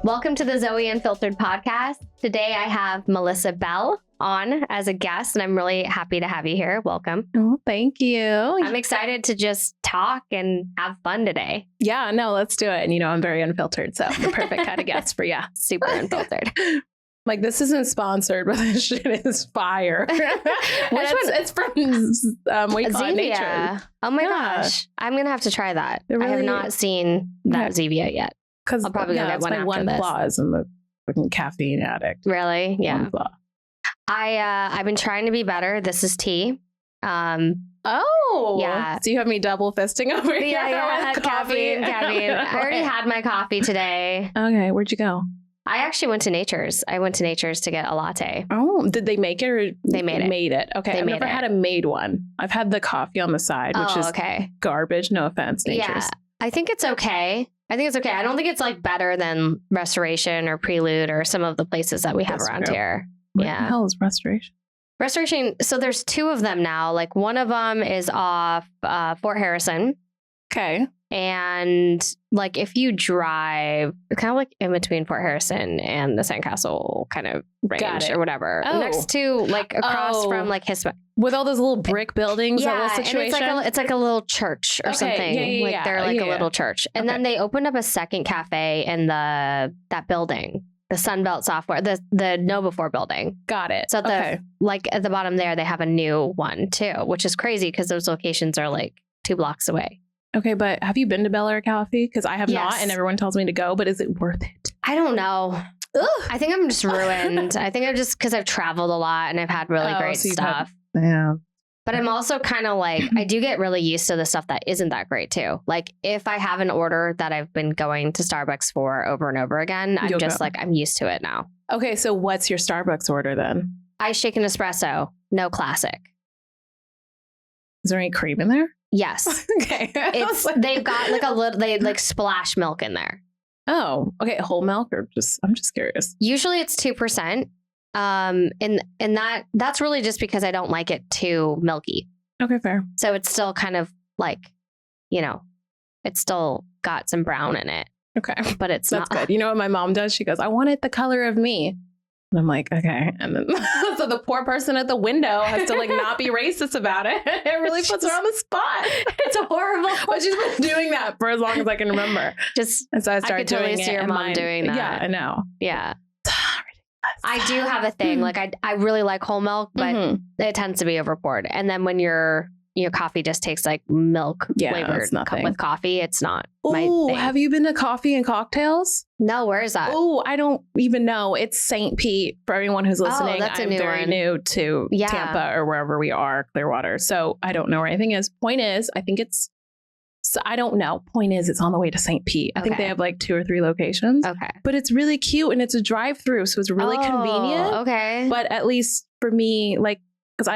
Welcome to the Zoe Unfiltered Podcast. Today I have Melissa Bell on as a guest, and I'm really happy to have you here. Welcome. Oh, thank you. I'm excited to just talk and have fun today. Yeah, no, let's do it. And you know, I'm very unfiltered, so the perfect kind of guest for you. Super unfiltered. Like, this isn't sponsored, but this shit is fire. Which one? It's from what you call it, Nature. Oh my gosh. I'm going to have to try that. Really, I have not seen that Zevia yet. Because I'll probably go get one after this. Flaw is I'm a freaking caffeine addict. Really? Yeah. One flaw. I've been trying to be better. This is tea. Oh. Yeah. So you have me double fisting over here. Yeah. With Caffeine. I already had my coffee today. Okay. Where'd you go? I actually went to Nature's. I went to Nature's to get a latte. Oh, did they make it or they made it? Made it. Okay. I've never had a made one. I've had the coffee on the side, which is garbage. No offense, Nature's. Yeah. I think it's okay. I don't think it's like better than Restoration or Prelude or some of the places that we have around here. What the hell is Restoration? Restoration. So there's two of them now. Like one of them is off Fort Harrison. Okay. And like if you drive kind of like in between Fort Harrison and the Sandcastle kind of range or whatever, next to like across from like with all those little brick buildings. Yeah, that little situation. And it's like a little church or something. Like they're like a little church. And then they opened up a second cafe in that building. The Sunbelt Software, the Nova 4 building. Got it. So like at the bottom there, they have a new one too, which is crazy because those locations are like 2 blocks away. Okay, but have you been to Bel Air Coffee? Because I have not, and everyone tells me to go, but is it worth it? I don't know. Ugh. I think I'm just ruined. I think I'm just because I've traveled a lot and I've had really great stuff. Yeah. But I'm also kind of like, I do get really used to the stuff that isn't that great too. Like if I have an order that I've been going to Starbucks for over and over again, I'm just like, I'm used to it now. Okay, so what's your Starbucks order then? Iced shaken espresso, no classic. Is there any cream in there? Yes. Okay. They've got like they like splash milk in there. Oh, okay. Whole milk or I'm just curious. Usually it's 2%. And that's really just because I don't like it too milky. Okay, fair. So it's still kind of like, you know, it's still got some brown in it. Okay. But that's good. You know what my mom does? She goes, I want it the color of me. And I'm like, okay. And then so the poor person at the window has to like not be racist about it. It really puts her on the spot. It's horrible. But she's been doing that for as long as I can remember. And so I started doing see your mom doing that. Yeah, I know. Yeah. I do have a thing. Like I really like whole milk, but it tends to be over poured. And then when your coffee just tastes like milk flavored with coffee, it's not my thing. Have you been to Coffee and Cocktails? No, where is that? Oh, I don't even know. It's St. Pete for everyone who's listening. That's I'm very new to Tampa or wherever we are, Clearwater. So I don't know where anything is. Point is, I think it's, so I don't know. Point is, it's on the way to St. Pete. I think they have like 2 or 3 locations. Okay. But it's really cute and it's a drive-through. So it's really convenient. Okay. But at least for me, like, because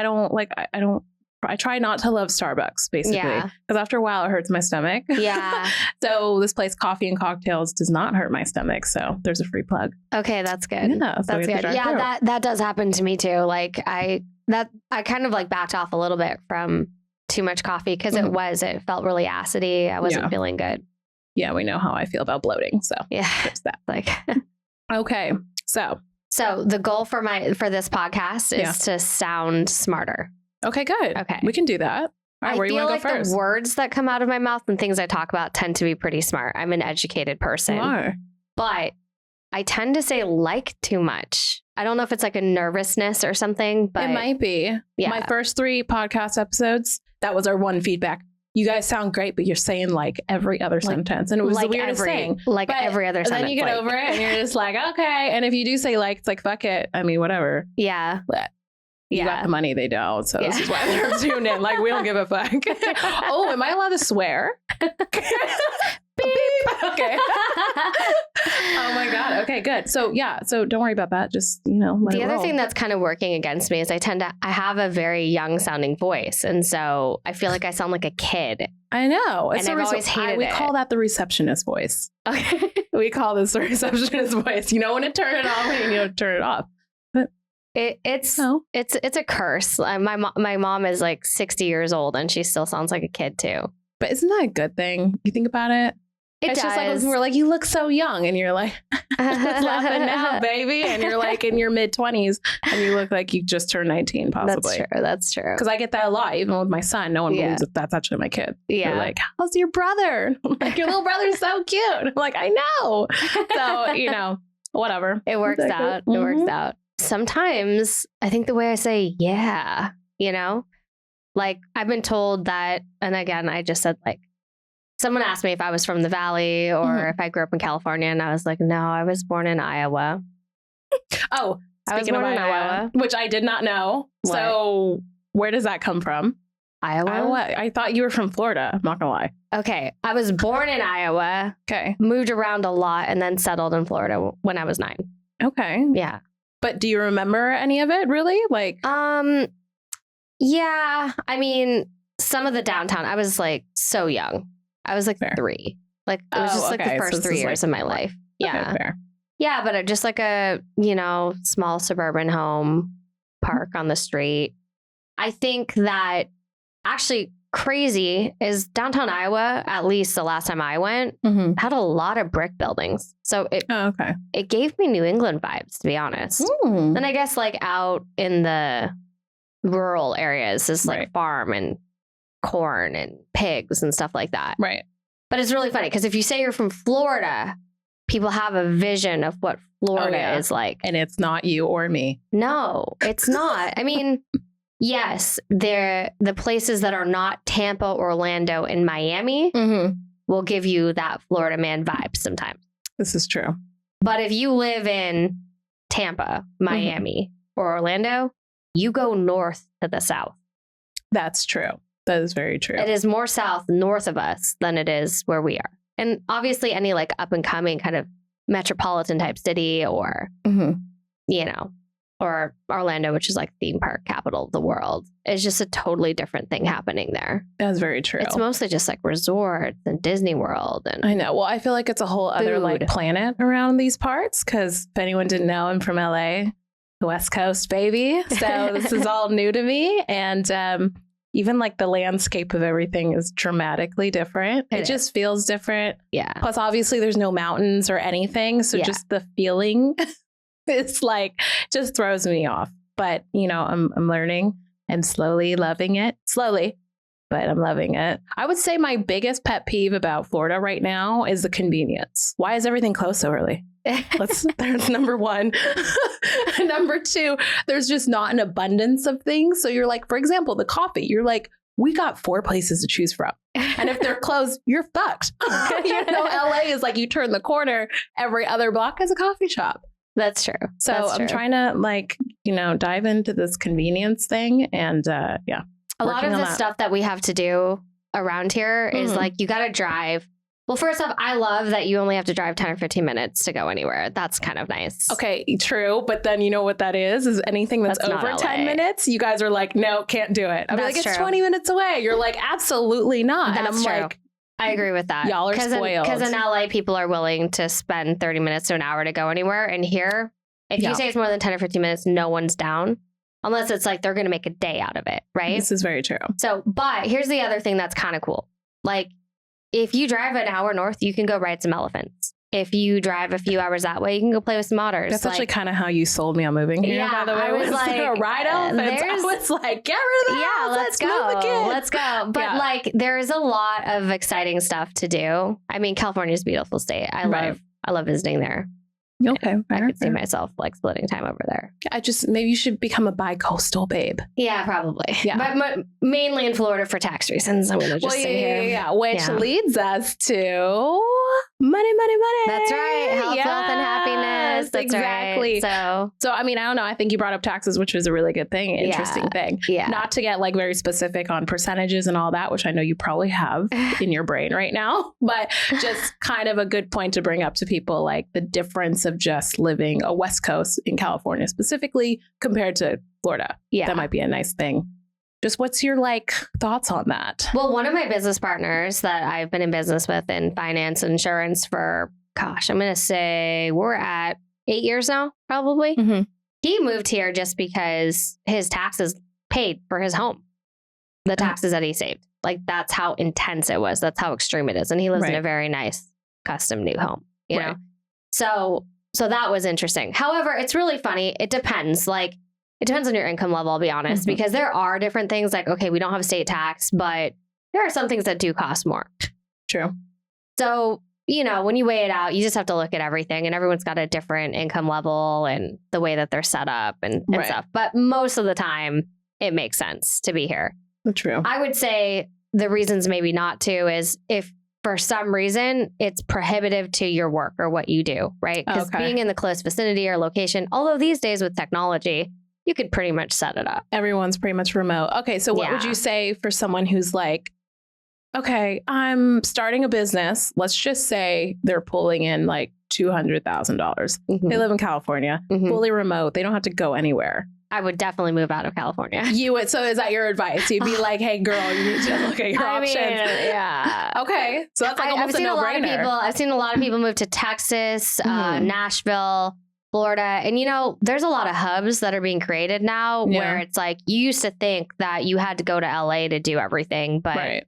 I try not to love Starbucks, basically. Because after a while, it hurts my stomach. Yeah. So this place, Coffee and Cocktails, does not hurt my stomach. So there's a free plug. Okay, that's good. Yeah, so that's good. Yeah, that does happen to me too. Like I kind of like backed off a little bit from too much coffee because it felt really acidy. I wasn't feeling good. Yeah, we know how I feel about bloating. So yeah, there's that. Like okay, so the goal for this podcast is to sound smarter. Okay, good. Okay. We can do that. All right, where do you want to go first? The words that come out of my mouth and things I talk about tend to be pretty smart. I'm an educated person. You are. But I tend to say like too much. I don't know if it's like a nervousness or something, but it might be. Yeah. My first 3 podcast episodes, that was our one feedback. You guys sound great, but you're saying like every other sentence. And it was the weirdest thing. Like every other sentence. And then you get over it and you're just like, okay. And if you do say like, it's like, fuck it. I mean, whatever. Yeah. But you got the money, they don't. So this is why they're tuned in. Like, we don't give a fuck. Oh, am I allowed to swear? Beep. Okay. Oh my God. Okay, good. So so don't worry about that. Just, let the it other roll. thing that's kind of working against me is I have a very young sounding voice. And so I feel like I sound like a kid. I know. And I've always hated we call that the receptionist voice. Okay. We call this the receptionist voice. You know when to turn it on and you know to turn it off. But it's a curse. My mom is like 60 years old and she still sounds like a kid too. But isn't that a good thing? You think about it? It's just like when we're like, you look so young, and you're like, laughing now, baby, and you're like in your mid-20s, and you look like you just turned 19, possibly. That's true. Because I get that a lot, even with my son. No one believes that that's actually my kid. Yeah. They're like, how's your brother? Like, your little brother's so cute. I'm like, I know. So, whatever. It works out. It works out. Sometimes I think the way I say, yeah, like I've been told that, and again, I just said like, someone asked me if I was from the Valley or if I grew up in California, and I was like, no, I was born in Iowa. Oh, speaking of Iowa, which I did not know. What? So where does that come from? Iowa? I thought you were from Florida. I'm not gonna lie. Okay. I was born in Iowa. Okay. Moved around a lot and then settled in Florida when I was 9. Okay. Yeah. But do you remember any of it really? Like, yeah. I mean, some of the downtown, I was like so young. I was like 3. Like it was just like the first 3 years of my life. Yeah. Okay, fair. Yeah. But just like a, small suburban home, park on the street. I think that actually crazy is downtown Iowa, at least the last time I went, had a lot of brick buildings. So it gave me New England vibes, to be honest. And I guess like out in the rural areas is like farm and corn and pigs and stuff like that. Right. But it's really funny because if you say you're from Florida, people have a vision of what Florida is like. And it's not you or me. No, it's not. I mean, yes, the places that are not Tampa, Orlando, and Miami will give you that Florida man vibe sometimes. This is true. But if you live in Tampa, Miami, or Orlando, you go north to the south. That's true. That is very true. It is more south north of us than it is where we are. And obviously any like up and coming kind of metropolitan type city or, or Orlando, which is like theme park capital of the world. It's just a totally different thing happening there. That's very true. It's mostly just like resorts and Disney World. And I know. Well, I feel like it's a whole other like planet around these parts. Because if anyone didn't know, I'm from LA, the West Coast, baby. So this is all new to me. And even like the landscape of everything is dramatically different. It just feels different. Yeah. Plus, obviously, there's no mountains or anything. So just the feeling, it's like, just throws me off. But, I'm learning and slowly loving it. Slowly, but I'm loving it. I would say my biggest pet peeve about Florida right now is the convenience. Why is everything closed so early? There's number 1. Number 2, there's just not an abundance of things. So you're like, for example, the coffee, you're like, we got 4 places to choose from. And if they're closed, you're fucked. LA is like you turn the corner, every other block has a coffee shop. That's true. So I'm trying to like, dive into this convenience thing. And a lot of the stuff that we have to do around here is like, you got to drive. Well, first off, I love that you only have to drive 10 or 15 minutes to go anywhere. That's kind of nice. Okay, true. But then you know what that is anything that's over 10 minutes. You guys are like, no, can't do it. I'm like, it's 20 minutes away. You're like, absolutely not. That's and I'm true. like, I agree with that. Y'all are spoiled. Because in LA, people are willing to spend 30 minutes to an hour to go anywhere. And here, if you say it's more than 10 or 15 minutes, no one's down. Unless it's like they're going to make a day out of it, right? This is very true. So, but here's the other thing that's kind of cool. Like, if you drive an hour north, you can go ride some elephants. If you drive a few hours that way, you can go play with some otters. That's actually kind of how you sold me on moving here, by the way. I was like, ride elephants. I was like, get rid of that. Yeah, let's go. Move the kids. Let's go. But like, there is a lot of exciting stuff to do. I mean, California is a beautiful state. I love visiting there. Okay. I could see myself like splitting time over there. Maybe you should become a bi-coastal babe. Yeah, probably. Yeah. But mainly in Florida for tax reasons. I'm going to just stay here. Yeah. Which leads us to money. That's right. Health, wealth, and happiness. That's exactly. Right. So, I mean, I don't know. I think you brought up taxes, which was a really good thing. Interesting thing. Yeah. Not to get like very specific on percentages and all that, which I know you probably have in your brain right now, but just kind of a good point to bring up to people, like the difference of just living a West Coast in California specifically compared to Florida. Yeah. That might be a nice thing. Just what's your like thoughts on that? Well, one of my business partners that I've been in business with in finance and insurance for, I'm going to say we're at 8 years now, probably. Mm-hmm. He moved here just because his taxes paid for his home, the taxes that he saved. Like that's how intense it was. That's how extreme it is. And he lives in a very nice custom new home, you know? So that was interesting. However, it's really funny. It depends. Like, it depends on your income level, I'll be honest, because there are different things like, okay, we don't have a state tax, but there are some things that do cost more. True. So, you know, when you weigh it out, you just have to look at everything, and everyone's got a different income level and the way that they're set up and stuff. But most of the time, it makes sense to be here. True. I would say the reasons maybe not to is if for some reason it's prohibitive to your work or what you do, right? Because being in the close vicinity or location, although these days with technology, you could pretty much set it up. Everyone's pretty much remote. Okay. So what would you say for someone who's like, okay, I'm starting a business. Let's just say they're pulling in like $200,000. They live in California, fully remote. They don't have to go anywhere. I would definitely move out of California. You would. So is that your advice? You'd be like, hey, girl, you need to look at your options. Yeah. Okay. So that's like almost a no-brainer. I've seen a lot of people move to Texas, Nashville, Florida. And, you know, there's a lot of hubs that are being created now where it's like you used to think that you had to go to LA to do everything. But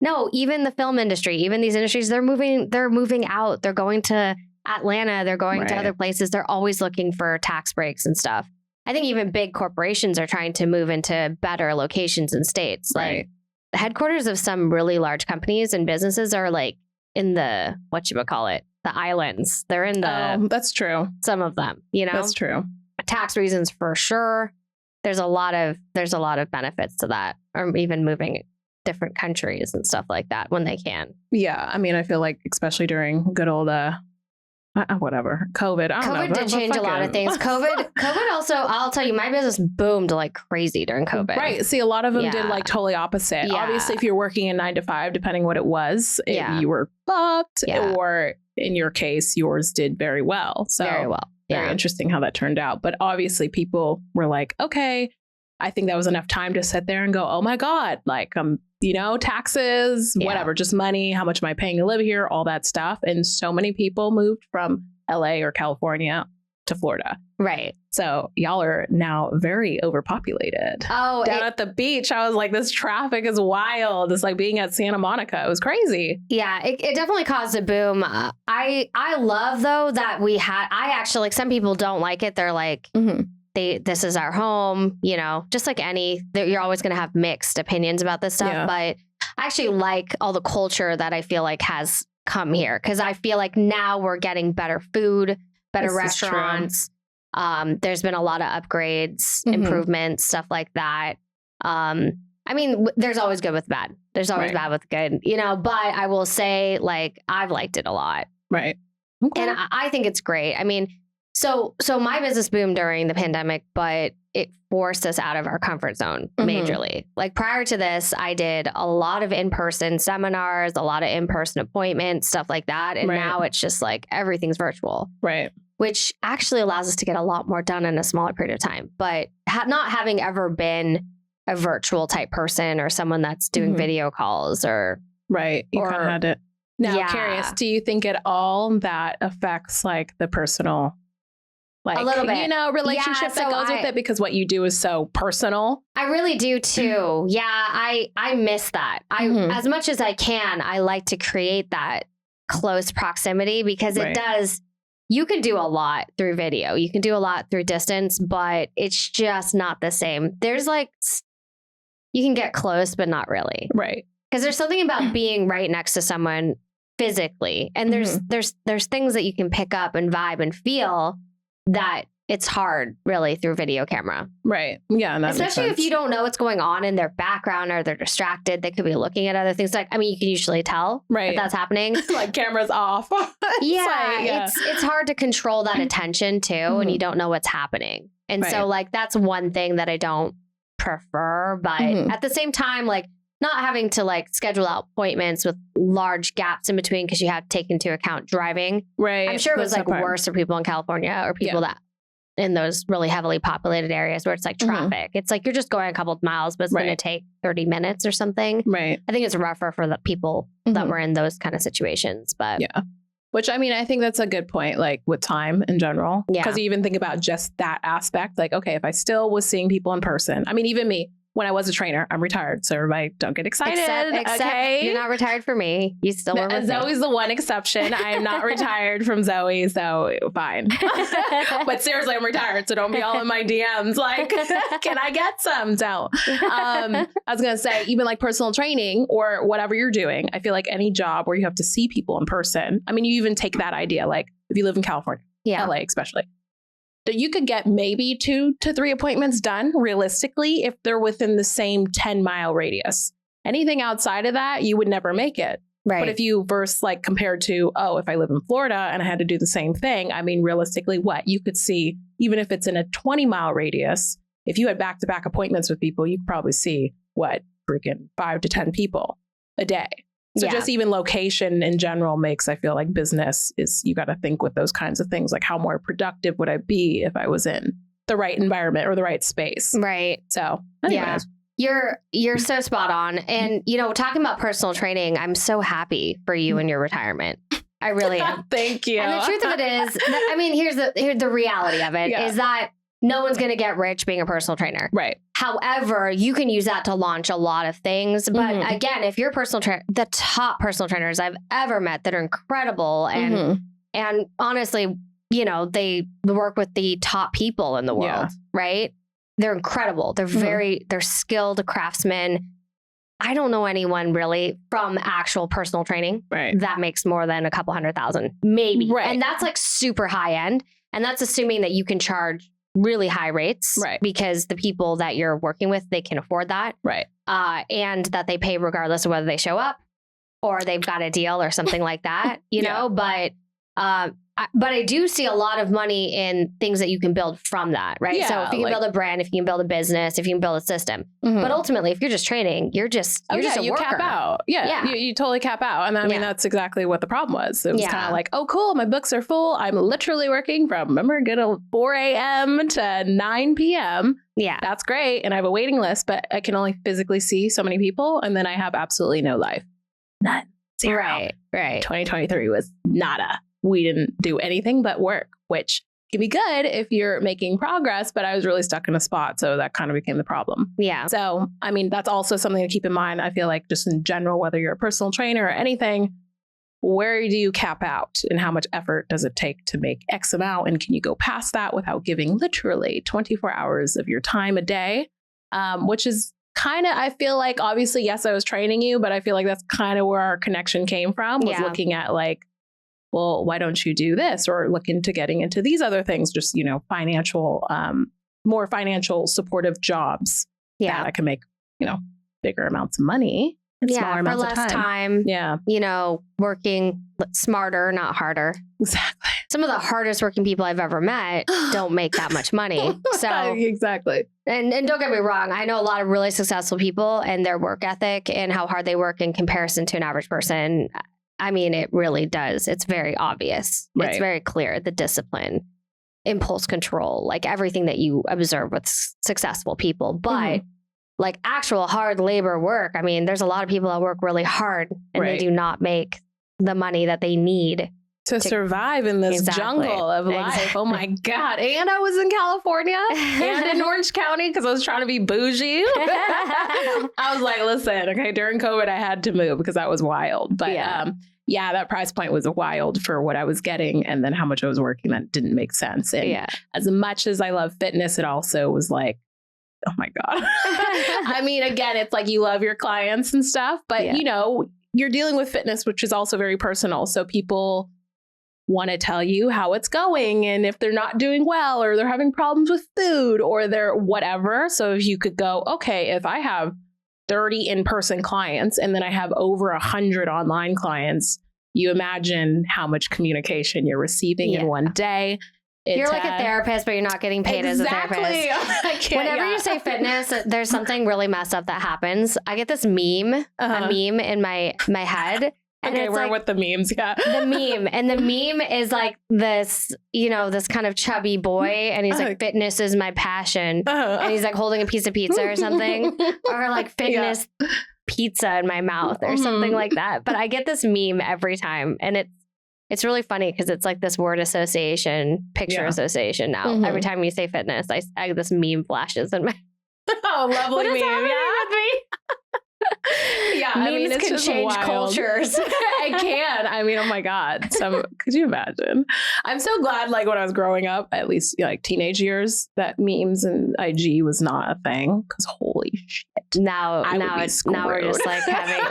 no, even the film industry, even these industries, they're moving out. They're going to Atlanta. They're going to other places. They're always looking for tax breaks and stuff. I think even big corporations are trying to move into better locations and states. Like the headquarters of some really large companies and businesses are like in the, the islands. They're in the, that's true. Some of them, you know, that's true. Tax reasons for sure. There's a lot of benefits to that, or even moving different countries and stuff like that when they can. Yeah. I mean, I feel like especially during good old, whatever. COVID. I don't know. COVID did change a lot of things. COVID also, I'll tell you, my business boomed like crazy during COVID. Right. See, a lot of them did like totally opposite. Yeah. Obviously, if you're working in 9 to 5, depending what it was, you were fucked. Or in your case, yours did very well. So very well. Very interesting how that turned out. But obviously people were like, okay, I think that was enough time to sit there and go, oh my God, like, you know, taxes, whatever, just money. How much am I paying to live here? All that stuff. And so many people moved from LA or California to Florida. Right. So y'all are now very overpopulated. Oh, down at the beach, I was like, this traffic is wild. It's like being at Santa Monica. It was crazy. Yeah, it definitely caused a boom. I love though that I actually, like, some people don't like it. They're like, this is our home, you know, just like you're always going to have mixed opinions about this stuff. But I actually like all the culture that I feel like has come here, because I feel like now we're getting better food, better restaurants. There's been a lot of upgrades, improvements, stuff like that. I mean, there's always good with bad. There's always bad with good, you know, but I will say, like, I've liked it a lot. Right. Okay. And I think it's great. I mean, so my business boomed during the pandemic, but it forced us out of our comfort zone majorly. Like, prior to this, I did a lot of in-person seminars, a lot of in-person appointments, stuff like that. And now it's just like everything's virtual. Right. Which actually allows us to get a lot more done in a smaller period of time. But not having ever been a virtual type person or someone that's doing video calls or... Right. You kind of had it. Now, curious, do you think at all that affects like the personal... Like, a little bit, you know, relationship that goes with it, because what you do is so personal. I really do too. Yeah, I miss that. As much as I can, I like to create that close proximity, because it does. You can do a lot through video. You can do a lot through distance, but it's just not the same. There's like, you can get close, but not really. Right. Because there's something about being right next to someone physically, and there's things that you can pick up and vibe and feel that it's hard really through video camera. Right. Yeah. And especially if you don't know what's going on in their background, or they're distracted. They could be looking at other things. Like, I mean, you can usually tell if that's happening. Like, camera's off. It's hard to control that attention too. And you don't know what's happening. And so like, that's one thing that I don't prefer, but at the same time, like, not having to like schedule out appointments with large gaps in between, because you have to take into account driving. Right. I'm sure it was like worse for people in California, or people that in those really heavily populated areas where it's like traffic. It's like you're just going a couple of miles, but it's going to take 30 minutes or something. Right. I think it's rougher for the people that were in those kind of situations. But which, I mean, I think that's a good point, like with time in general. Because you even think about just that aspect, like, okay, if I still was seeing people in person, I mean, even me, when I was a trainer. I'm retired, so everybody don't get excited. Except okay? You're not retired for me. You still work with Zoe's the one exception. I am not retired from Zoe, so fine. But seriously, I'm retired, so don't be all in my DMs like, can I get some? So I was going to say, even like personal training or whatever you're doing, I feel like any job where you have to see people in person. I mean, you even take that idea, like if you live in California, LA especially, that you could get maybe 2 to 3 appointments done realistically if they're within the same 10-mile radius. Anything outside of that, you would never make it. Right. But if you verse like compared to, if I live in Florida and I had to do the same thing, I mean, realistically, what you could see, even if it's in a 20-mile radius, if you had back-to-back appointments with people, you could probably see freaking 5 to 10 people a day. So just even location in general makes, I feel like business is, you got to think with those kinds of things, like how more productive would I be if I was in the right environment or the right space? Right. So anyways. You're so spot on. And, talking about personal training, I'm so happy for you in your retirement. I really am. Thank you. And the truth of it is, here's the reality of it is that no one's going to get rich being a personal trainer. Right. However, you can use that to launch a lot of things. But again, if you're a personal trainer, the top personal trainers I've ever met that are incredible and honestly, they work with the top people in the world, right? They're incredible. They're skilled craftsmen. I don't know anyone really from actual personal training that makes more than a couple $100,000, maybe. Right. And that's like super high end. And that's assuming that you can charge really high rates, because the people that you're working with, they can afford that, and that they pay regardless of whether they show up or they've got a deal or something like that, know. But I do see a lot of money in things that you can build from that, right? So if you can build a brand, if you can build a business, if you can build a system, but ultimately, if you're just training, you're just a worker. Cap out. You totally cap out. And I mean, that's exactly what the problem was. It was kind of like, oh, cool, my books are full. I'm literally working from, good old 4 a.m. to 9 p.m. Yeah. That's great. And I have a waiting list, but I can only physically see so many people. And then I have absolutely no life. None. Zero. Right. 2023 was nada. We didn't do anything but work, which can be good if you're making progress, but I was really stuck in a spot. So that kind of became the problem. Yeah. So, that's also something to keep in mind. I feel like just in general, whether you're a personal trainer or anything, where do you cap out and how much effort does it take to make X amount? And can you go past that without giving literally 24 hours of your time a day? Which is kind of, I feel like, obviously, yes, I was training you, but I feel like that's kind of where our connection came from, was looking at like, well, why don't you do this or look into getting into these other things? Just, financial, more financial supportive jobs that I can make, bigger amounts of money in smaller amounts of time. Yeah. Working smarter, not harder. Exactly. Some of the hardest working people I've ever met don't make that much money. So exactly. And don't get me wrong. I know a lot of really successful people and their work ethic and how hard they work in comparison to an average person. It really does. It's very obvious. Right. It's very clear. The discipline, impulse control, like everything that you observe with successful people. But like actual hard labor work, there's a lot of people that work really hard and they do not make the money that they need to survive in this jungle of life. Oh my God. And I was in California and in Orange County because I was trying to be bougie. I was like, listen, okay, during COVID, I had to move because that was wild. But that price point was wild for what I was getting. And then how much I was working, that didn't make sense. And as much as I love fitness, it also was like, oh my God. Again, it's like you love your clients and stuff, but you're dealing with fitness, which is also very personal. So people want to tell you how it's going and if they're not doing well or they're having problems with food or they're whatever. So if you could go, okay, if I have 30 in-person clients and then I have over 100 online clients, you imagine how much communication you're receiving in one day. You're like a therapist, but you're not getting paid as a therapist. Whenever you say fitness, there's something really messed up that happens. I get this meme, a meme in my head. And okay, we're like, with the memes, The meme. And the meme is like this, this kind of chubby boy. And he's like, fitness is my passion. And he's like holding a piece of pizza or something. Or like fitness pizza in my mouth or something like that. But I get this meme every time. And it's really funny because it's like this word association, picture association now. Every time you say fitness, I this meme flashes in my Oh, lovely meme. Yeah, memes can change cultures. It can. I mean, oh my God. Could you imagine? I'm so glad, like, when I was growing up, at least like teenage years, that memes and IG was not a thing. Because holy shit. Now we're just like having,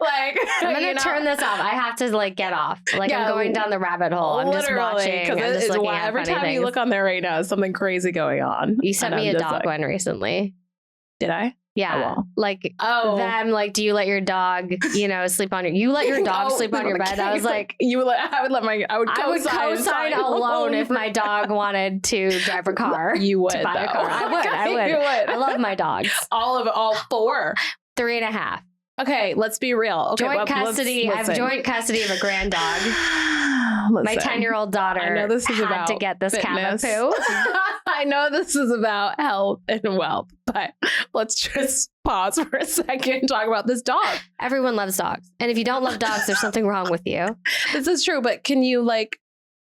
like, I'm going to turn this off. I have to like get off. Like, I'm going down the rabbit hole. I'm just watching. Because every time you look on there right now, something crazy going on. You sent me a dog one recently. Did I? Yeah. Oh, well. Like, them, like, do you let your dog, sleep on you let your dog sleep on your bed? I was like, I would co-sign alone if my dog wanted to drive a car. You would, to buy a car. I would. You would. I love my dogs. All 4. 3.5. Okay, let's be real. Okay, joint custody. I have joint custody of a grand dog. My 10-year-old daughter. I know this is about to get this Cavapoo. I know this is about health and wealth, but let's just pause for a second and talk about this dog. Everyone loves dogs, and if you don't love dogs, there's something wrong with you. This is true, but can you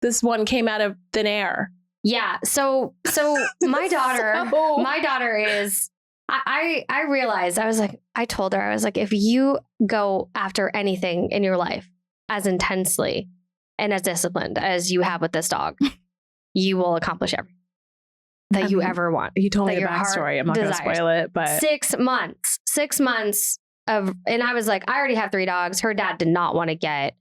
this one came out of thin air? Yeah. So my daughter is. I realized, I told her, I was like, if you go after anything in your life as intensely and as disciplined as you have with this dog, you will accomplish everything that you ever want. You told me the backstory. I'm not going to spoil it, but 6 months of, and I was like, I already have 3 dogs. Her dad did not want to get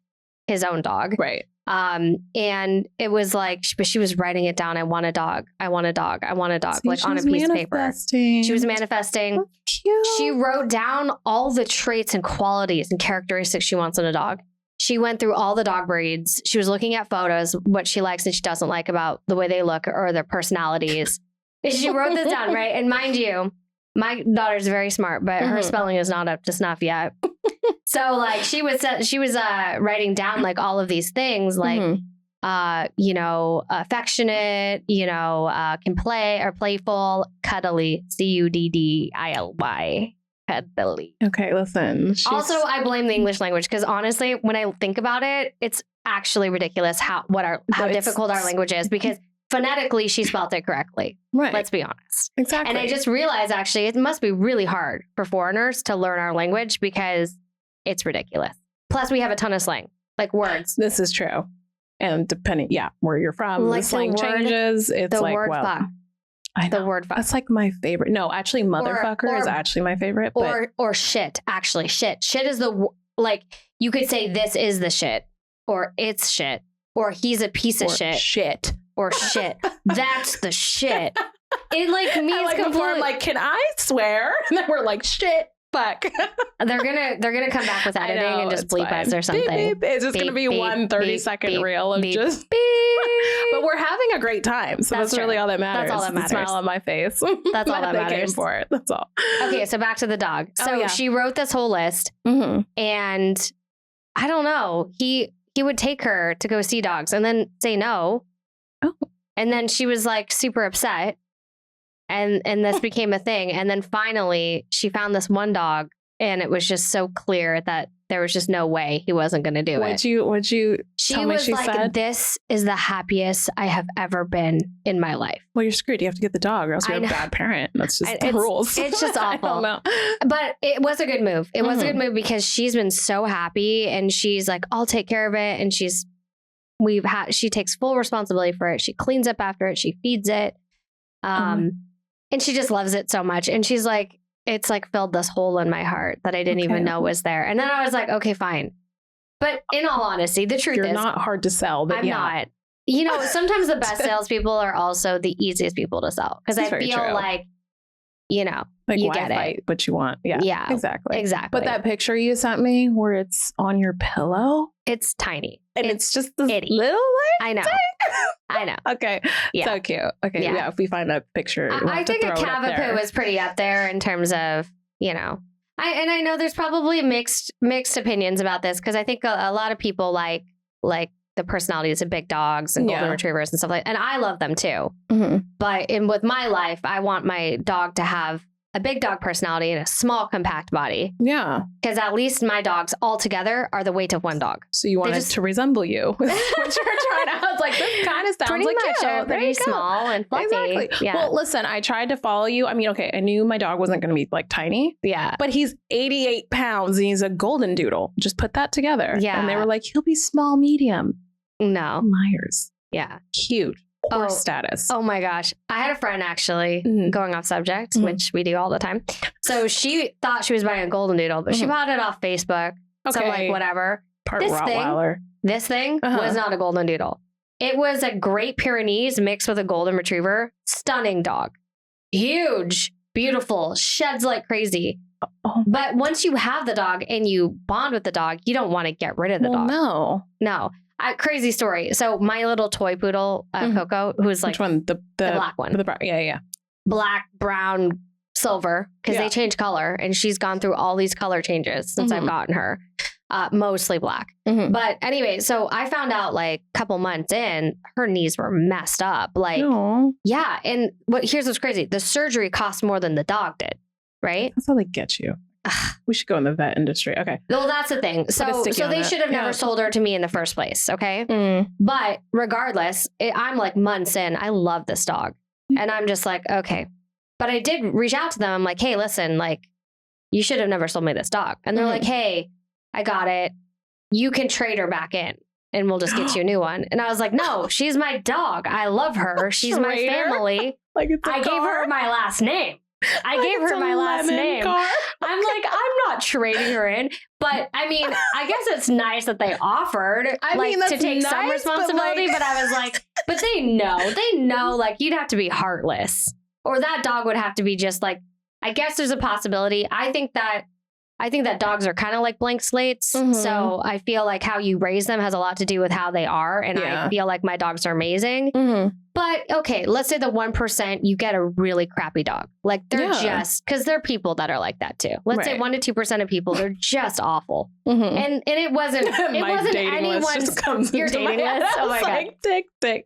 his own dog. Right. And it was like, but she was writing it down. I want a dog. I want a dog. I want a dog. See, like on a piece of paper. She was manifesting. So cute. She wrote down all the traits and qualities and characteristics she wants in a dog. She went through all the dog breeds. She was looking at photos, what she likes and she doesn't like about the way they look or their personalities. She wrote this down, right? And mind you, my daughter's very smart, but her spelling is not up to snuff yet. So like she was writing down like all of these things, like affectionate, can play or playful, cuddly, cuddly. Cuddly. Okay, listen. Also, I blame the English language because honestly, when I think about it, it's actually ridiculous how difficult our language is because phonetically she spelled it correctly. Right. Let's be honest. Exactly. And I just realized actually it must be really hard for foreigners to learn our language because it's ridiculous. Plus we have a ton of slang, like words. This is true. And depending, where you're from, like the slang changes. It's the like, word fuck. I know. The word fuck. That's like my favorite. No, actually motherfucker is actually my favorite. Or shit, actually. Shit. Shit is like, you could say this is the shit, or it's shit, or he's a piece of shit. Shit. Or shit. That's the shit. It like means completely. I'm like, can I swear? And then we're like, shit, fuck. They're gonna come back with editing and just bleep fine. Us or something. Beep, beep. It's just gonna be 1 30-second reel of just beep. But we're having a great time, so that's really all that matters. That's all that matters. The smile on my face. That's all that matters. Came for it. That's all. Okay, so back to the dog. So she wrote this whole list, and I don't know. He would take her to go see dogs and then say no. Oh. And then she was like super upset. And this became a thing. And then finally she found this one dog and it was just so clear that there was just no way he wasn't going to do it. Would you tell me she said? This is the happiest I have ever been in my life. Well, you're screwed. You have to get the dog or else you're a bad parent. That's just the rules. It's just awful. I don't know. But it was a good move. It was a good move because she's been so happy and she's like, I'll take care of it. And she takes full responsibility for it. She cleans up after it. She feeds it. And she just loves it so much. And she's like, it's like filled this hole in my heart that I didn't even know was there. And then I was like, okay, fine. But in all honesty, the truth is you're not hard to sell, but I'm not. Sometimes the best salespeople are also the easiest people to sell. Because I feel like, like you get it. What you want. Yeah. Yeah. Exactly. But that picture you sent me where it's on your pillow. It's tiny. And it's just this itty. little I know. I know. Okay. Yeah. So cute. Okay. Yeah. If we find a picture. I think a Cavapoo is pretty up there in terms of, I know there's probably mixed opinions about this because I think a lot of people like the personalities of big dogs and golden retrievers and stuff like that. And I love them too. Mm-hmm. But with my life, I want my dog to have a big dog personality and a small compact body. Yeah. Because at least my dogs all together are the weight of one dog. So you wanted to resemble you. What you're trying to, I was like, this kind of sounds pretty like much. you. Pretty small and fluffy. Exactly. Yeah. Well, listen, I tried to follow you. I mean, okay, I knew my dog wasn't going to be like tiny. Yeah. But he's 88 pounds and he's a golden doodle. Just put that together. Yeah. And they were like, he'll be small, medium. No. Myers. Yeah. Cute. Horse status. Oh my gosh. I had a friend actually, going off subject, which we do all the time. So she thought she was buying a golden doodle, but she bought it off Facebook. Okay. So I'm like, whatever. Part Rottweiler. This thing was not a golden doodle. It was a Great Pyrenees mixed with a golden retriever. Stunning dog. Huge. Beautiful. Sheds like crazy. Oh. But once you have the dog and you bond with the dog, you don't want to get rid of the dog. No. Crazy story. So my little toy poodle, Coco, who's like... Which one? The black one. Yeah. Black, brown, silver, because they change color. And she's gone through all these color changes since I've gotten her. Mostly black. But anyway, so I found out like a couple months in, her knees were messed up. Like, yeah. And here's what's crazy. The surgery cost more than the dog did. Right? That's how they get you. We should go in the vet industry. Okay. Well, that's the thing. So they should have never sold her to me in the first place. Okay. But regardless, I'm like months in. I love this dog. And I'm just like, okay. But I did reach out to them. I'm like, hey, listen, like, you should have never sold me this dog. And they're like, hey, I got it. You can trade her back in and we'll just get you a new one. And I was like, no, she's my dog. I love her. She's my family. Like I gave her my last name. I gave her my last name. I'm like, I'm not trading her in. But I mean, I guess it's nice that they offered to take some responsibility. But I was like, but they know like you'd have to be heartless or that dog would have to be just like, I guess there's a possibility. I think that dogs are kind of like blank slates. So I feel like how you raise them has a lot to do with how they are. And I feel like my dogs are amazing. But okay, let's say the 1% you get a really crappy dog. Like they're just, because there are people that are like that too. Let's say 1 to 2% of people, they're just awful. And it wasn't anyone's your dating list. Oh my God. Tick.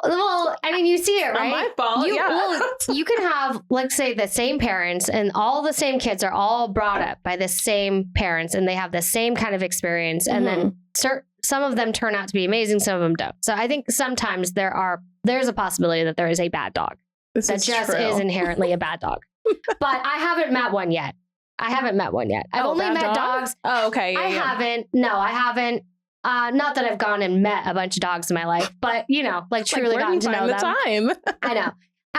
Well, I mean, you see it, right? My fault. You can have, let's say, the same parents and all the same kids are all brought up by the same parents and they have the same kind of experience. And then some of them turn out to be amazing. Some of them don't. So I think sometimes there's a possibility that there is a bad dog that just is inherently a bad dog. But I haven't met one yet. I've only met dogs. Oh, okay. I haven't. No, I haven't. Not that I've gone and met a bunch of dogs in my life, but like truly gotten to know them. Time? I know.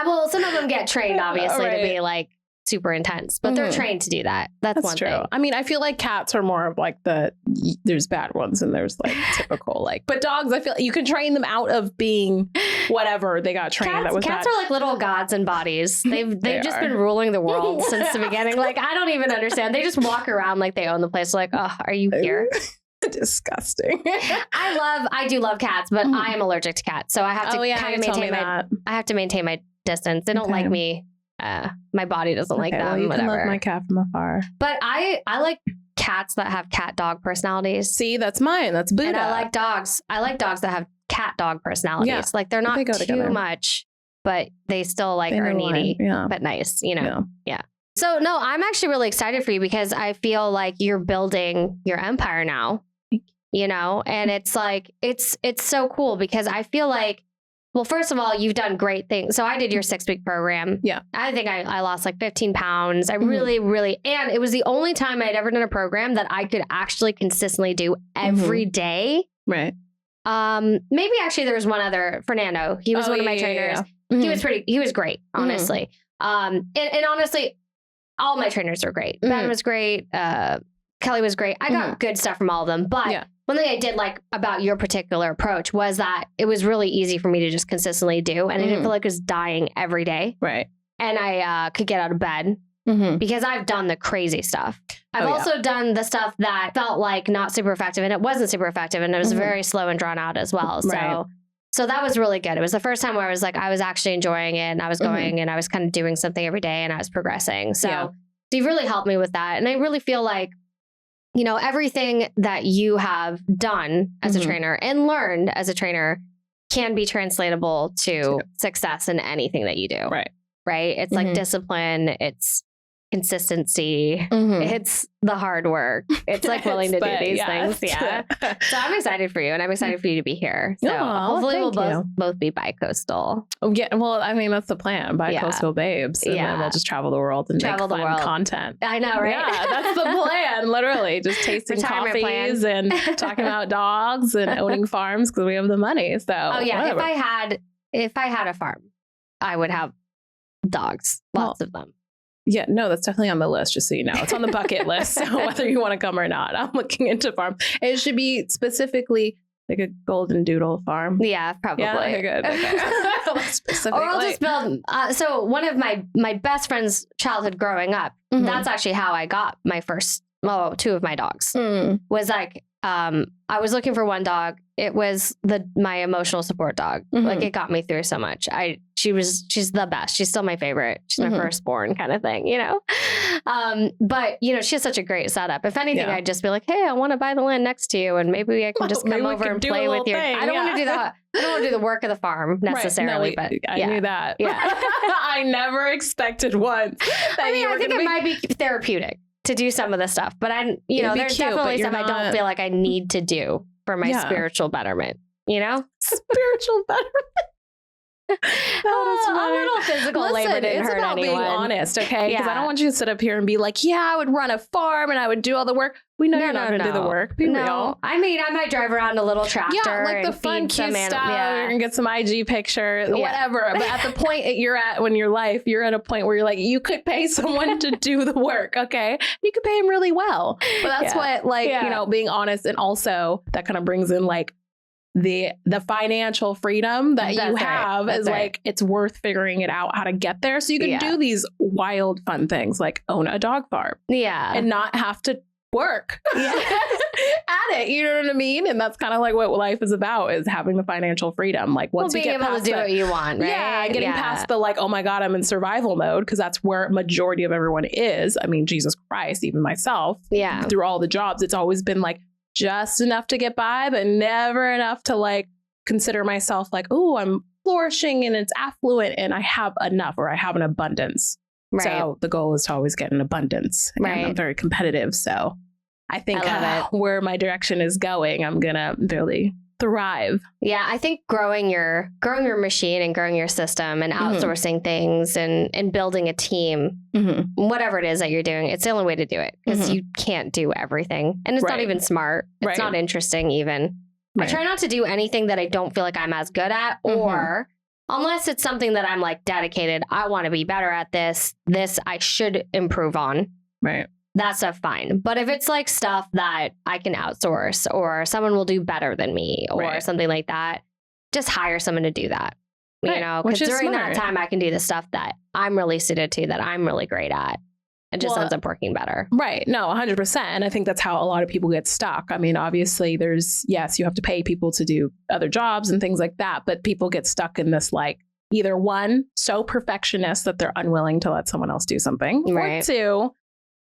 Well, some of them get trained, obviously, to be like super intense, but they're trained to do that. That's one true. thing. I mean, I feel like cats are more of like there's bad ones and there's like typical but dogs, I feel like you can train them out of being whatever they got trained. Cats are like little gods in bodies. They've just been ruling the world since the beginning. Like, I don't even understand. They just walk around like they own the place. Like, oh, are you here? Disgusting. I do love cats, but I am allergic to cats. So I have to maintain my distance. They don't like me. My body doesn't like them. Well, you whatever. Can love my cat from afar. But I like cats that have cat dog personalities. See, that's mine. That's Buddha. And I like dogs. I like dogs that have cat dog personalities. Yeah. Like they're not too much, but they still are needy, but nice. Yeah. So no, I'm actually really excited for you because I feel like you're building your empire now. And it's like it's so cool because I feel like, well, first of all, you've done great things. So I did your 6-week program. Yeah. I think I lost like 15 pounds. I really, and it was the only time I'd ever done a program that I could actually consistently do every day. Right. Maybe actually there was one other, Fernando. He was one of my trainers. Yeah. He was great, honestly. And honestly, all my trainers were great. Ben was great. Kelly was great. I got good stuff from all of them. But one thing I did like about your particular approach was that it was really easy for me to just consistently do. And I didn't feel like I was dying every day. Right. And I could get out of bed because I've done the crazy stuff. I've also done the stuff that felt like not super effective and it wasn't super effective and it was very slow and drawn out as well. So that was really good. It was the first time where I was like, I was actually enjoying it and I was going and I was kind of doing something every day and I was progressing. So you've really helped me with that. And I really feel like, everything that you have done as a trainer and learned as a trainer can be translatable to success in anything that you do. Right. right? It's like discipline. It's consistency. It's the hard work. It's like willing to do these things. Yeah. So I'm excited for you, and I'm excited for you to be here. So hopefully we'll both be bi-coastal. Oh, yeah. Well, I mean, that's the plan. Bi-coastal babes. And then we'll just travel the world and make fun content. I know, right? Yeah, that's the plan. Literally just tasting coffees and talking about dogs and owning farms because we have the money. So whatever. If I had a farm, I would have dogs, lots of them. Yeah, no, that's definitely on the list, just so you know. It's on the bucket list, so whether you want to come or not. I'm looking into farm. It should be specifically like a golden doodle farm. Yeah, probably. Yeah, okay, good. Okay. Or I'll just build. So one of my best friend's childhood growing up, that's actually how I got my first, two of my dogs. Was like, I was looking for one dog. It was my emotional support dog. Like it got me through so much. She's the best. She's still my favorite. She's my firstborn kind of thing, you know? But you know, she has such a great setup. If anything, I'd just be like, hey, I want to buy the land next to you. And maybe I can just come over and play with you. I don't want to do that. I don't want to do the work of the farm necessarily, but I knew that. Yeah. I never expected once. I think it might be therapeutic to do some of the stuff, but there's definitely some I don't feel like I need to do for my spiritual betterment, you know? Spiritual betterment. A little physical labor didn't hurt anyone. Being honest, okay? Because I don't want you to sit up here and be like, yeah, I would run a farm and I would do all the work. We know you're not going to do the work. Be real. I mean, I might drive around a little tractor. Yeah, like the fun, cute stuff. You're going to get some IG pictures, whatever. But at the point you're at when your life, you're at a point where you're like, you could pay someone to do the work, okay? You could pay them really well. But that's what, being honest. And also that kind of brings in like, the financial freedom that you have is like, it's worth figuring it out how to get there. So you can do these wild, fun things like own a dog farm. Yeah. And not have to work at it. You know what I mean? And that's kind of like what life is about, is having the financial freedom. Like once you get able to do what you want, right? Yeah. Getting past the like, oh my God, I'm in survival mode. Cause that's where majority of everyone is. I mean, Jesus Christ, even myself through all the jobs, it's always been like, just enough to get by, but never enough to like consider myself like, oh, I'm flourishing and it's affluent and I have enough, or I have an abundance. Right. So the goal is to always get an abundance. Right. And I'm very competitive. So I think where my direction is going, I'm going to really thrive. Yeah. I think growing your machine and growing your system and outsourcing things and building a team, whatever it is that you're doing, it's the only way to do it, because you can't do everything. And it's not even smart. It's not interesting even. I try not to do anything that I don't feel like I'm as good at, or unless it's something that I'm like dedicated, I want to be better at this I should improve on. Right. That stuff, fine. But if it's like stuff that I can outsource, or someone will do better than me, or something like that, just hire someone to do that. You know, because during that time, I can do the stuff that I'm really suited to, that I'm really great at. It just ends up working better. Right. No, 100%. And I think that's how a lot of people get stuck. I mean, obviously you have to pay people to do other jobs and things like that. But people get stuck in this, like, either one, so perfectionist that they're unwilling to let someone else do something, or two,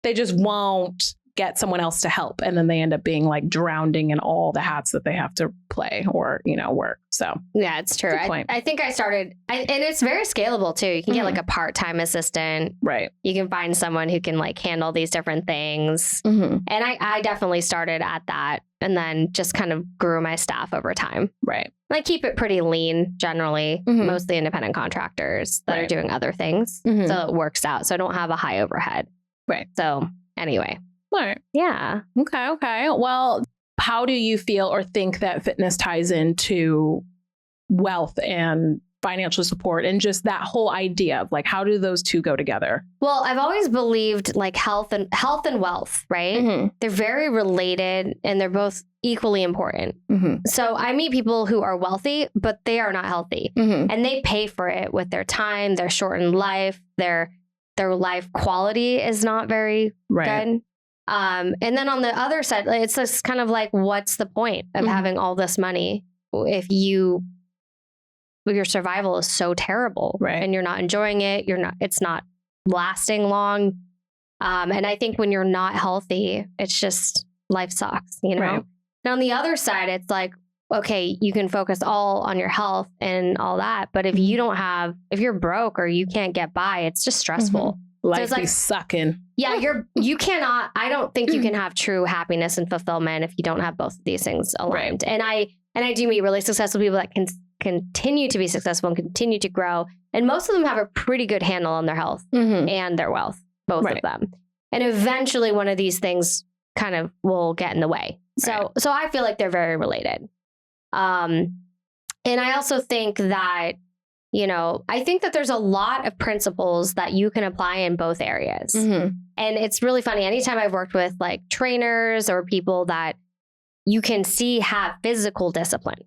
they just won't get someone else to help. And then they end up being like drowning in all the hats that they have to play or, work. So yeah, it's true. I think I started, and it's very scalable too. You can get like a part-time assistant. Right. You can find someone who can like handle these different things. And I definitely started at that, and then just kind of grew my staff over time. Right. And I keep it pretty lean generally, mostly independent contractors that are doing other things. So it works out. So I don't have a high overhead. Right. So anyway. Right. Yeah. Okay. Well, how do you feel or think that fitness ties into wealth and financial support, and just that whole idea of like, how do those two go together? Well, I've always believed like health and wealth, right? They're very related, and they're both equally important. So I meet people who are wealthy, but they are not healthy, and they pay for it with their time, their shortened life, their life quality is not very good. And then on the other side, it's just kind of like, what's the point of having all this money if your survival is so terrible, and you're not enjoying it? It's not lasting long. And I think when you're not healthy, it's just life sucks, Now on the other side, it's like, okay, you can focus all on your health and all that. But if if you're broke or you can't get by, it's just stressful. Life be sucking. Yeah, you cannot, I don't think you can have true happiness and fulfillment if you don't have both of these things aligned. Right. And I do meet really successful people that can continue to be successful and continue to grow. And most of them have a pretty good handle on their health and their wealth, both of them. And eventually one of these things kind of will get in the way. So I feel like they're very related. And I also think that, I think that there's a lot of principles that you can apply in both areas. And it's really funny. Anytime I've worked with like trainers or people that you can see have physical discipline,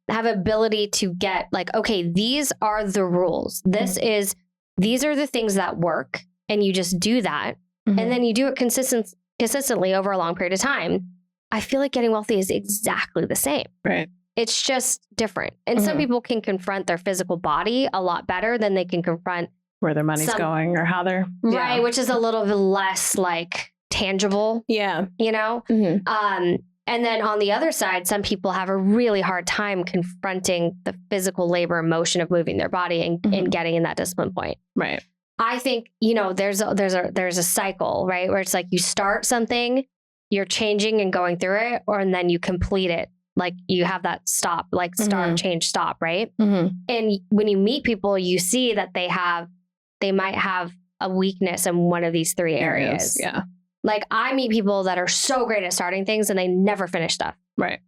have ability to get like, okay, these are the rules. These are the things that work. And you just do that. And then you do it consistently over a long period of time. I feel like getting wealthy is exactly the same. Right. It's just different. And some people can confront their physical body a lot better than they can confront where their money's going or how they're right, which is a little bit less like tangible. Yeah. And then on the other side, some people have a really hard time confronting the physical labor and motion of moving their body and getting in that discipline point. Right. I think, there's a cycle, right? Where it's like you start something, you're changing and going through it, and then you complete it. Like you have that stop, like start, change, stop, right? And when you meet people, you see that they might have a weakness in one of these three areas. Yeah. Like I meet people that are so great at starting things and they never finish stuff. Right.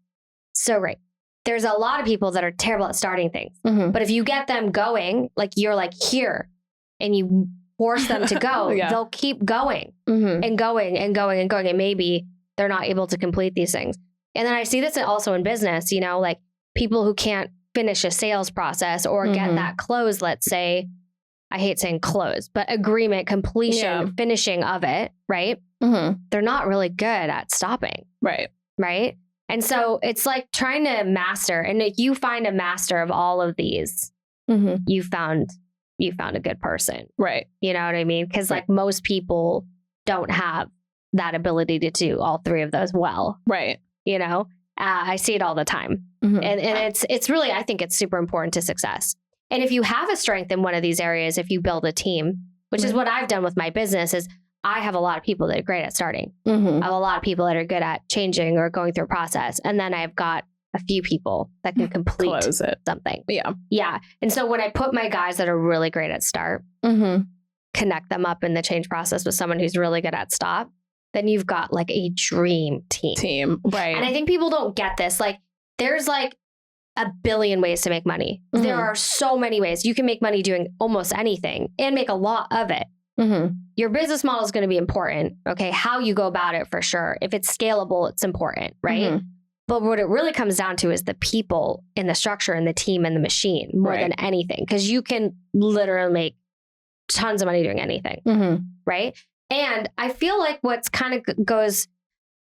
So great. There's a lot of people that are terrible at starting things. But if you get them going, like you're like here and you force them to go, they'll keep going and going and going and going. And maybe they're not able to complete these things. And then I see this also in business, like people who can't finish a sales process or get that close, let's say, I hate saying close, but agreement, completion, finishing of it, right? They're not really good at stopping. Right. Right. And so it's like trying to master, and if you find a master of all of these, you found a good person. Right. You know what I mean? Because like most people don't have that ability to do all three of those well. Right. I see it all the time. And it's really, I think it's super important to success. And if you have a strength in one of these areas, if you build a team, which is what I've done with my business, is I have a lot of people that are great at starting. I have a lot of people that are good at changing or going through a process. And then I've got a few people that can complete something. Yeah. Yeah. And so when I put my guys that are really great at start, connect them up in the change process with someone who's really good at stop, then you've got like a dream team. Right. And I think people don't get this. Like there's like a billion ways to make money. There are so many ways you can make money doing almost anything and make a lot of it. Your business model is going to be important. Okay. How you go about it for sure. If it's scalable, it's important. Right. But what it really comes down to is the people and the structure and the team and the machine more than anything. Cause you can literally make tons of money doing anything. Right. And I feel like what's kind of goes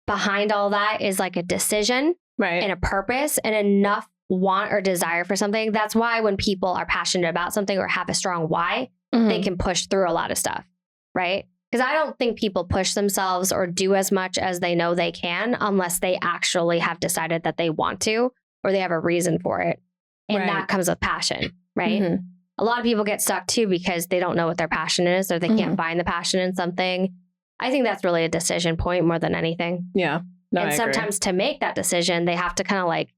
behind all that is like a decision and a purpose and enough want or desire for something. That's why when people are passionate about something or have a strong why, they can push through a lot of stuff, right? Because I don't think people push themselves or do as much as they know they can unless they actually have decided that they want to or they have a reason for it. And that comes with passion, right? A lot of people get stuck too because they don't know what their passion is or they can't find the passion in something. I think that's really a decision point more than anything. Yeah. No, and sometimes to make that decision, they have to kind of like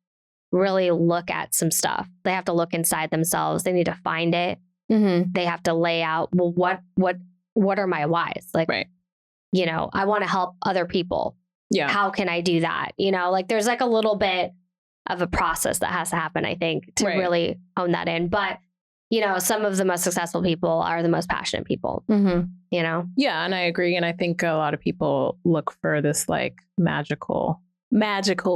really look at some stuff. They have to look inside themselves. They need to find it. They have to lay out, well, what are my whys? Like, I want to help other people. Yeah. How can I do that? Like there's like a little bit of a process that has to happen, I think, to really hone that in. But some of the most successful people are the most passionate people, Yeah. And I agree. And I think a lot of people look for this like magical,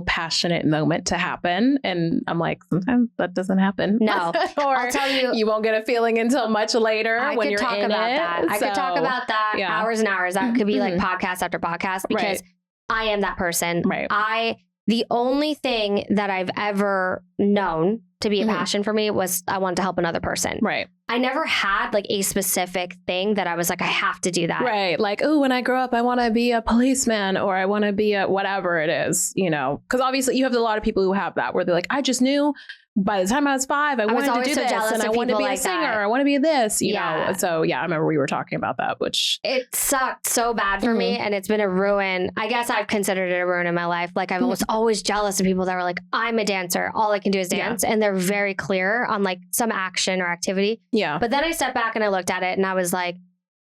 passionate moment to happen. And I'm like, sometimes that doesn't happen. No, or I'll tell you, you won't get a feeling until much later when you're in it. I could talk about that hours and hours. That could be like podcast after podcast because I am that person. Right. The only thing that I've ever known to be a passion for me was I wanted to help another person. Right. I never had like a specific thing that I was like, I have to do that. Right. Like, oh, when I grow up, I want to be a policeman or I want to be a whatever it is, you know, because obviously you have a lot of people who have that where they're like, I just knew by the time I was 5, I wanted to do this and I wanted to be a singer. I want to be this, you know? So yeah, I remember we were talking about that, which it sucked so bad for me. And it's been a ruin. I guess I've considered it a ruin in my life. Like I was always jealous of people that were like, I'm a dancer. All I can do is dance. And they're very clear on like some action or activity. Yeah. But then I stepped back and I looked at it and I was like,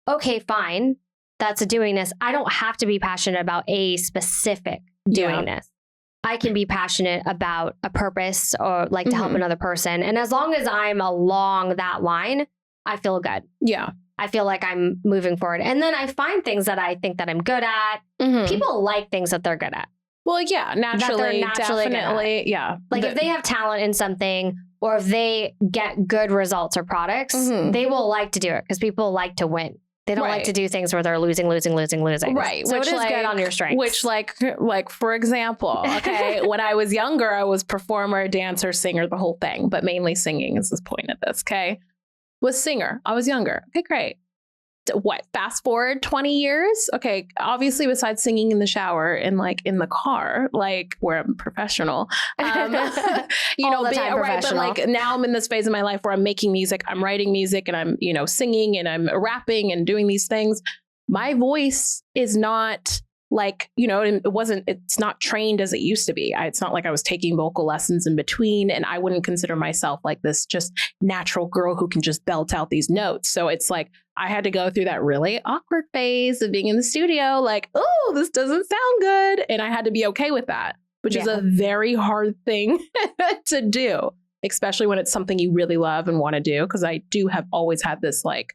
okay, fine. That's a doingness. I don't have to be passionate about a specific doingness. I can be passionate about a purpose or like to help another person. And as long as I'm along that line, I feel good. Yeah. I feel like I'm moving forward. And then I find things that I think that I'm good at. People like things that they're good at. Well, yeah, naturally definitely. Yeah. Like if they have talent in something or if they get good results or products, they will like to do it because people like to win. They don't like to do things where they're losing. Right. So which it is good on your strengths. Which like for example, okay, when I was younger, I was performer, dancer, singer, the whole thing, but mainly singing is the point of this. Okay. Was singer. I was younger. Okay, great. What? Fast forward 20 years. Okay. Obviously besides singing in the shower and like in the car, like where I'm professional, you know, right. But like now I'm in this phase of my life where I'm making music, I'm writing music and I'm, you know, singing and I'm rapping and doing these things. My voice is not like, you know, it's not trained as it used to be. It's not like I was taking vocal lessons in between and I wouldn't consider myself like this just natural girl who can just belt out these notes. So it's like, I had to go through that really awkward phase of being in the studio, like, oh, this doesn't sound good. And I had to be okay with that, which is a very hard thing to do, especially when it's something you really love and want to do. Cause I have always had this like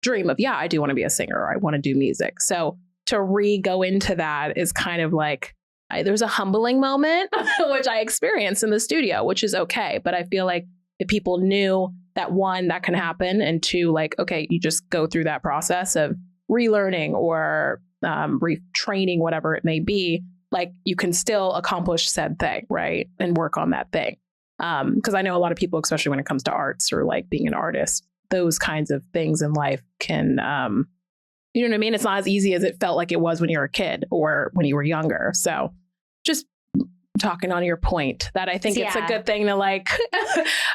dream of, I do want to be a singer or I want to do music. So to go into that is kind of like, there's a humbling moment, which I experienced in the studio, which is okay. But I feel like if people knew that, one, that can happen, and two, like, okay, you just go through that process of relearning or retraining, whatever it may be, like you can still accomplish said thing, right? And work on that thing. Because I know a lot of people, especially when it comes to arts or like being an artist, those kinds of things in life can, you know what I mean? It's not as easy as it felt like it was when you were a kid or when you were younger. So just talking on your point that I think it's a good thing to like,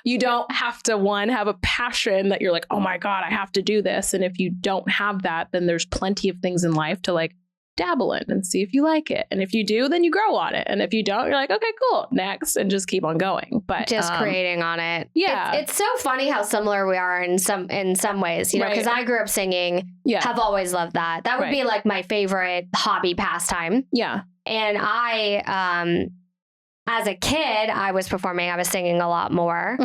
you don't have to have a passion that you're like, oh my God, I have to do this. And if you don't have that, then there's plenty of things in life to like dabble in and see if you like it. And if you do, then you grow on it. And if you don't, you're like, okay, cool, next, and just keep on going. But just creating on it. Yeah. It's so funny how similar we are in some ways, you know, because I grew up singing, have always loved that. That would be like my favorite hobby pastime. Yeah. And I, as a kid, I was performing, I was singing a lot more,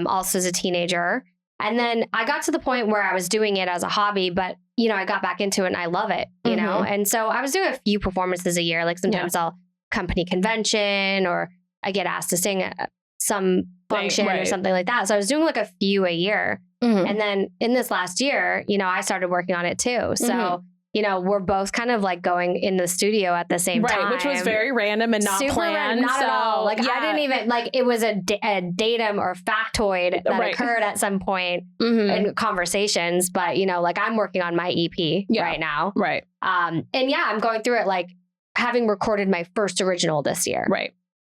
also as a teenager. And then I got to the point where I was doing it as a hobby, but, you know, I got back into it and I love it, you know? And so I was doing a few performances a year. Like sometimes I'll company convention or I get asked to sing at some function or something like that. So I was doing like a few a year. And then in this last year, you know, I started working on it too. So, you know, we're both kind of like going in the studio at the same time. Which was very random and not super planned. Random, not at all. Like I didn't even, like it was a datum or factoid that occurred at some point in conversations. But, you know, like I'm working on my EP right now. Right. And I'm going through it like having recorded my first original this year. Right.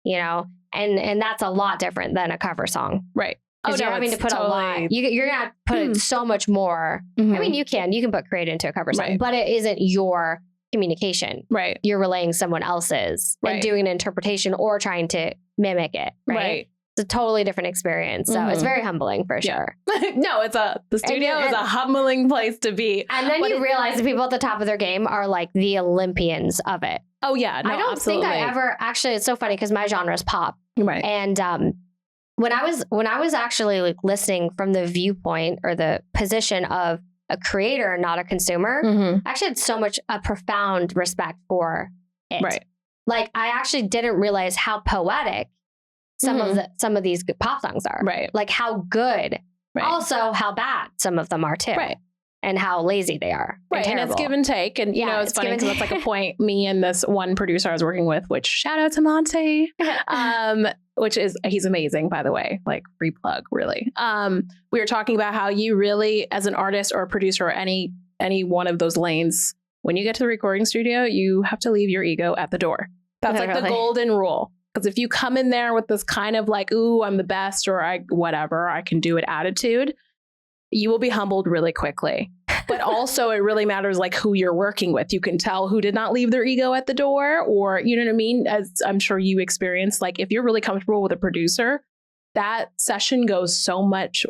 You know, and that's a lot different than a cover song. Right. Because you're having to put a lot. You're going to put so much more. I mean, you can put create into a cover song, but it isn't your communication. Right. You're relaying someone else's and doing an interpretation or trying to mimic it. Right. It's a totally different experience. So it's very humbling for sure. No, the studio is a humbling place to be. And then you realize the people at the top of their game are like the Olympians of it. Oh yeah. No, I don't think I ever, actually, it's so funny because my genre is pop. Right. And, when I was actually like listening from the viewpoint or the position of a creator, not a consumer, I actually had so much a profound respect for it. Right. Like I actually didn't realize how poetic some of these pop songs are. Right. Like how good, also how bad some of them are too. Right. and how lazy they are. Right. And it's give and take. And, you know, it's funny because that's like a point me and this one producer I was working with, which shout out to Monte, he's amazing, by the way, like free plug, really. We were talking about how you really, as an artist or a producer or any one of those lanes, when you get to the recording studio, you have to leave your ego at the door. That's like the golden rule. Because if you come in there with this kind of like, ooh, I'm the best, or I can do it attitude, you will be humbled really quickly. But also it really matters like who you're working with. You can tell who did not leave their ego at the door, or, you know what I mean? As I'm sure you experienced, like if you're really comfortable with a producer, that session goes so much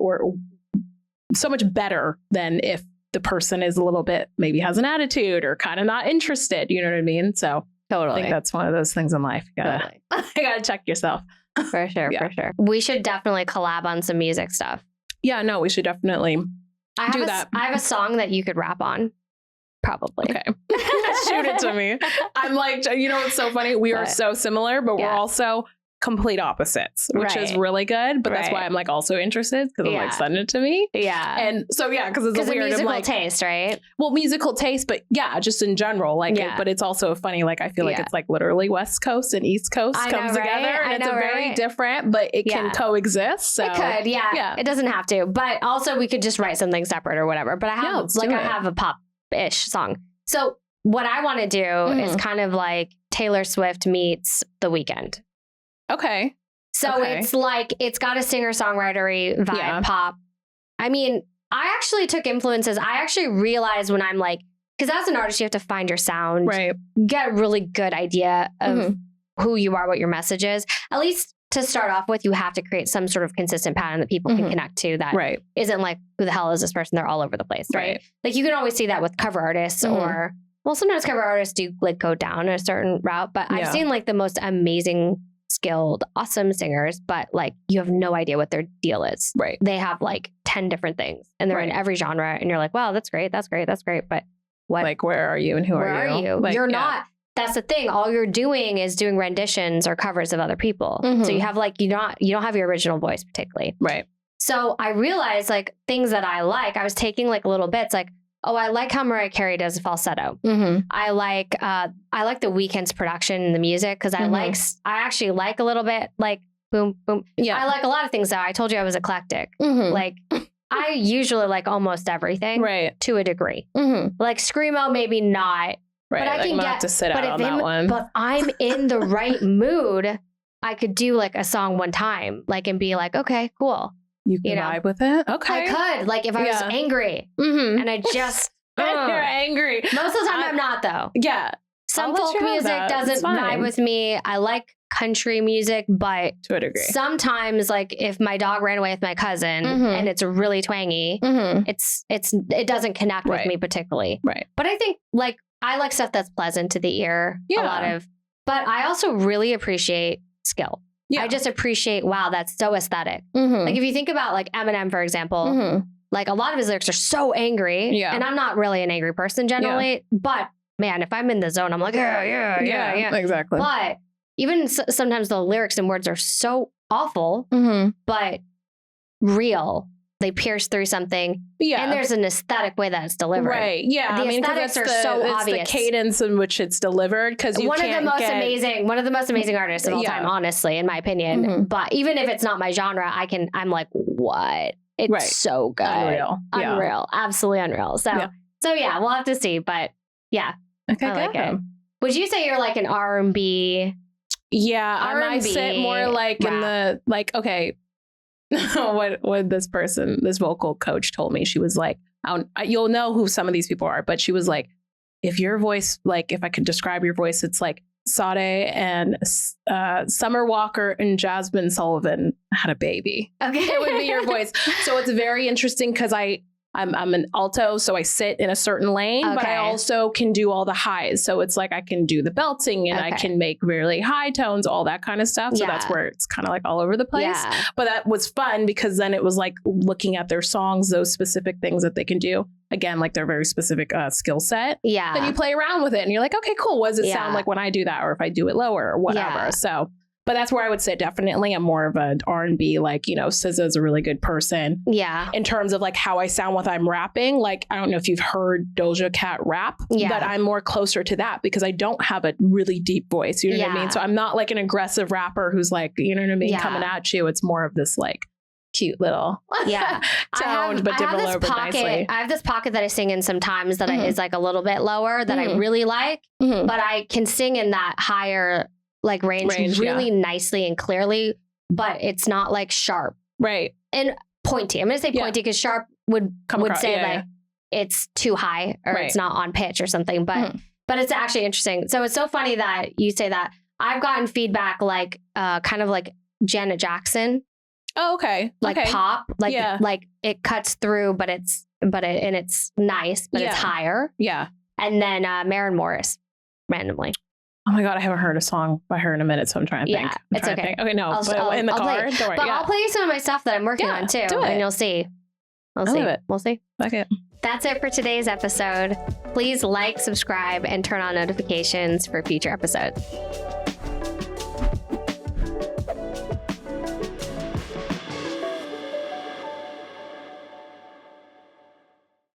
better than if the person is a little bit, maybe has an attitude or kind of not interested. You know what I mean? So totally. I think that's one of those things in life. You gotta check yourself. For sure. We should definitely collab on some music stuff. Yeah, no, we should definitely do that. I have a song that you could rap on. Probably. Okay. Shoot it to me. I'm like, you know, what's so funny? We are so similar, but we're also complete opposites, which is really good. But that's why I'm like also interested, because I'm like, send it to me. Yeah. And so, because it's a weird musical taste, right? Well, musical taste, but just in general, like, but it's also funny. Like, I feel like it's like literally West Coast and East Coast comes together, and it's very different, but it can coexist. So it could, it doesn't have to, but also we could just write something separate or whatever. But I have I have a pop-ish song. So what I want to do is kind of like Taylor Swift meets The Weeknd. Okay. So it's like, it's got a singer-songwritery vibe, pop. I mean, I actually took influences. I actually realized when I'm like, because as an artist, you have to find your sound, get a really good idea of who you are, what your message is. At least to start off with, you have to create some sort of consistent pattern that people can connect to that isn't like, who the hell is this person? They're all over the place, right? Like you can always see that with cover artists or, well, sometimes cover artists do like go down a certain route, but I've seen like the most amazing skilled, awesome singers, but like you have no idea what their deal is. Right. They have like 10 different things and they're in every genre and you're like, wow, that's great. That's great. That's great. But what, like, where are you and who are you? Like, you're not, that's the thing. All you're doing is doing renditions or covers of other people. So you have like, you don't have your original voice particularly. Right. So I realized like things that I was taking like little bits, like, oh, I like how Mariah Carey does a falsetto. I like The Weeknd's production in the music because I actually like a little bit like boom, boom. Yeah. I like a lot of things though. I told you I was eclectic. Like I usually like almost everything to a degree. Like Screamo, maybe not. But I can get to sit out on that one. But I'm in the right mood. I could do like a song one time, like and be like, okay, cool. You can vibe with it? Okay. I could. Like if I was angry and I just... You're angry. Most of the time I'm not though. Yeah. Some folk music doesn't vibe with me. I like country music, but to a degree. Sometimes like if my dog ran away with my cousin and it's really twangy, it doesn't connect with me particularly. Right. But I think like I like stuff that's pleasant to the ear. Yeah. But I also really appreciate skill. Yeah. I just appreciate, wow, that's so aesthetic. Like if you think about like Eminem, for example, like a lot of his lyrics are so angry and I'm not really an angry person generally, but man, if I'm in the zone, I'm like, yeah. Exactly. But even sometimes the lyrics and words are so awful, but real. They pierce through something. Yeah. And there's an aesthetic way that it's delivered. Right. Yeah. The aesthetics are so obvious. It's the cadence in which it's delivered. Because one of the most amazing artists of all time, honestly, in my opinion. But even if it's not my genre, I'm like, what? It's so good. Unreal. Absolutely unreal. So yeah, we'll have to see. But yeah. Okay, I like it. Would you say you're like an R&B? Yeah. I sit more like rap. In the, like, okay. what this vocal coach told me, she was like, you'll know who some of these people are, but she was like, if your voice, like if I could describe your voice, it's like Sade and Summer Walker and Jasmine Sullivan had a baby. Okay. It would be your voice. So it's very interesting because I'm an alto, so I sit in a certain lane, but I also can do all the highs. So it's like I can do the belting and I can make really high tones, all that kind of stuff. So that's where it's kind of like all over the place. Yeah. But that was fun because then it was like looking at their songs, those specific things that they can do. Again, like their very specific skill set. Yeah. Then you play around with it and you're like, okay, cool. What does it sound like when I do that? Or if I do it lower or whatever. Yeah. So, But that's where I would say definitely I'm more of an R&B, like, you know, SZA's a really good person. Yeah. In terms of like how I sound when I'm rapping. Like, I don't know if you've heard Doja Cat rap, but I'm more closer to that because I don't have a really deep voice. You know what I mean? So I'm not like an aggressive rapper who's like, you know what I mean, coming at you. It's more of this like cute little toned, but developed nicely. I have this pocket that I sing in sometimes that is like a little bit lower that I really like, but I can sing in that higher like range really nicely and clearly, but it's not like sharp. Right. And pointy. I'm going to say pointy because sharp would say that it's too high or it's not on pitch or something, but it's actually interesting. So it's so funny that you say that. I've gotten feedback like kind of like Janet Jackson. Oh, okay. Like pop, like it cuts through, but it's nice, but it's higher. Yeah. And then Maren Morris, randomly. Oh my God, I haven't heard a song by her in a minute, so I'm trying to think. It's okay. Okay, no, but in the car. I'll play you some of my stuff that I'm working on too, and you'll see. We'll see. Okay. That's it for today's episode. Please like, subscribe, and turn on notifications for future episodes.